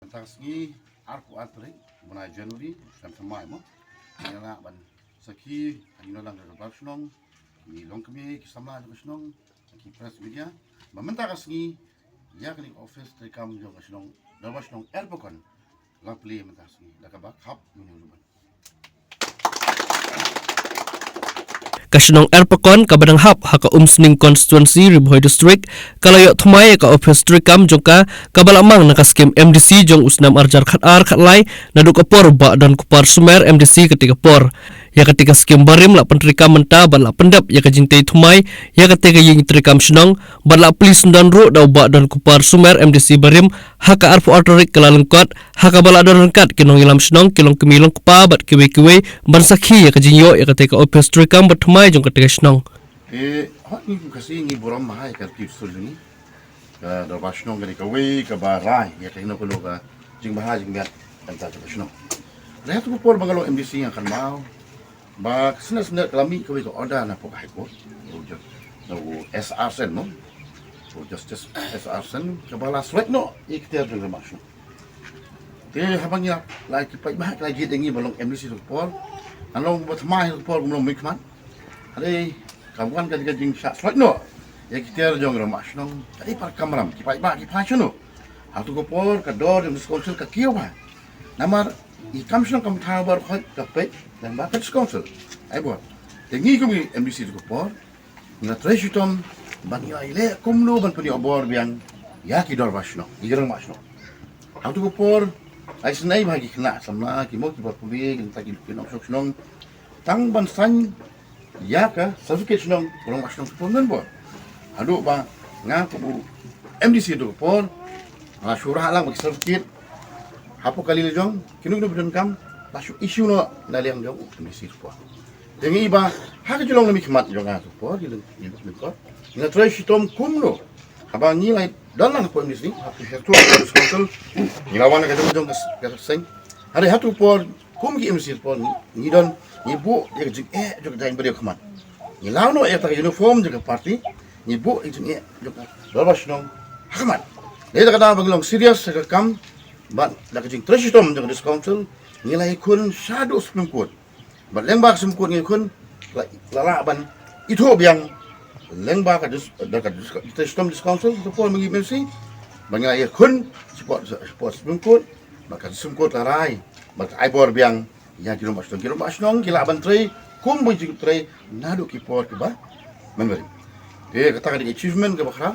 Mentasgi arku atri bunai Januari dan semai mo yana ban saki anino lang da barsnong ni longkmi kisama da barsnong ki press media mementasgi ya kali office rekam jo barsnong da barsnong erbokon lapli mentasgi da ka bak hap minuruban Kasunong Erpakon kabadang hap haka umsning constituency Riboy district kalayok thumai ka office trikam jongka kabalamang naka skim MDC jong usnam arjar khat lai naduk apor ba dan kupar sumer MDC ketika por ya ketika skim barim la pentrikam menta ban la pendap ya kajintei thumai ya ketika ying trikam sunong ban la plis dan ru dau ba dan kupar sumer MDC barim haka arfu artorik kelalengkot haka bala dan rengkat kinong ilam sunong kilong kemilong kupa bat kiwe ban sakhi ya kajinyo ya ketika office trikam bat mai jong ketika snong hot ni kasi ngi boram mahai ka kip suluni ka da basnong ka we ka barai ya ka hino ko ka jing bahai jing biat tanta ka snong rehat ko por bangalo MDC yang kan mau ba sena kelami ka we ka order na po kai ko no SR sen no justice SR sen ka bala swet no ikter de basnong te habangnya lai ki pai bahai lagi dengi balong MDC ko por anong buat mai ko por gumlo mikman Ada kawan kan jing syak slot no. Ya kita jong ram asnong. Tadi par kamram ki pai ba ki passion no. Hatu ko por ka dor di council ka kiyo ba. Namar I kamsong kam thabar khot ka pe dan ba ka council. Ai bo. Tengi ko mi MDC ko por. Na treshitom ban ya ile kumno ban puni obor biang ya ki dor basno. I ram asno. Hatu ko por ai snai ba ki kna samna ki mo ki por puli ki ta ki no sok tang ban san ya ka certificate nong orang masnong pun bo adu ba nga ko MDC do por ala surah lang mag certificate hapo kali jong kinug no bidon kam pasu issue no naliang jong MDC po dengi ba ha ka jolong mi khmat jong nga po dileng ko nga trash tom kumno aba ni lai dalang po MDC hapo hertu council ni lawan ka jong ka sing hari hatu por kum ki MDC po ni don ibu dia jing juga jain beri kemat. Ni launo tak uniform juga parti. Ibu jing juga babas nong kemat. Dia tak ada bagelong serius ke kam ban dak jing tresitom juga dis council nilai kun shadow supreme court. Ban lembak supreme court ni kun lala ban itu biang lembak dis tresitom dis council tu pun mengi mensi ban nilai kun support supreme court maka supreme court larai maka aibor biang ya kilo masnong kila bantrai kum bujing trai nadu kipor ke ba memberi dia kata di achievement ke bakra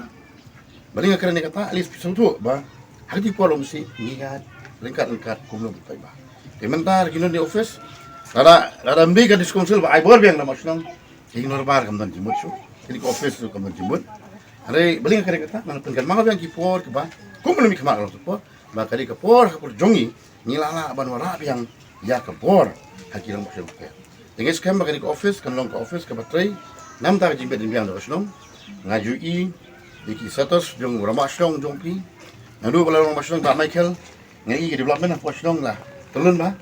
balinga kerana kata alis pisau tu ba hadi polo mesti niat lengkat kum lo bai ba dia mentar kino di office rada ambi ka diskonsel ba ai bor biang na masnong ignore bar kam dan jimut su ini office tu kam dan jimut hari balinga kerana kata mana pengkan mau biang kipor ke ba kum lo mi kemar lo tu ba kali ke por jongi nilala ban wara biang ya ke bor hakilang masih buka. Dengan skam bagi ke office, kan long ke office ke bateri, nam tak jimbet dimbiang dah osnong, ngajui, diki status jong ramah osnong jongpi, nadu kalau ramah osnong tak Michael, ngai ke development apa osnong lah, telun ba,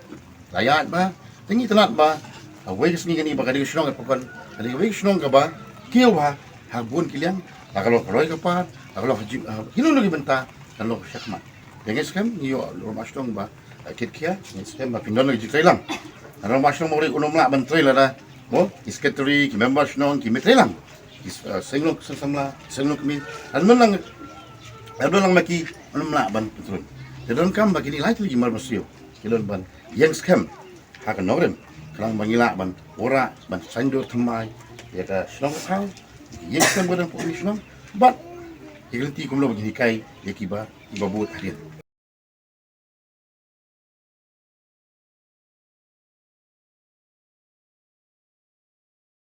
layat ba, tinggi tenat ba, awai kesini kini bagi osnong apa kan, dari awai osnong ke ba, kiau ba, habun kiliang, kalau keroi kepat, kalau hilul lagi benta, kalau syakmat. Dengan skam ni ramah osnong ba. Kit kia, sistem pindon lagi trailang. Orang masnong mori unom la ban trail ada. Mo, secretary, ki member snong ki metrailang. Senglok samla, senglok mi. Almenang maki unom la ban petrun. Dedon kam bagi ni lagi mar masio. Kilon ban yang scam. Hakan norem. Kelang bangila ban ora ban sandur thmai. Ya ka snong kau. Yang scam badan polisi snong. But Igelti kumlo bagi kai ya kiba ibabut hadin.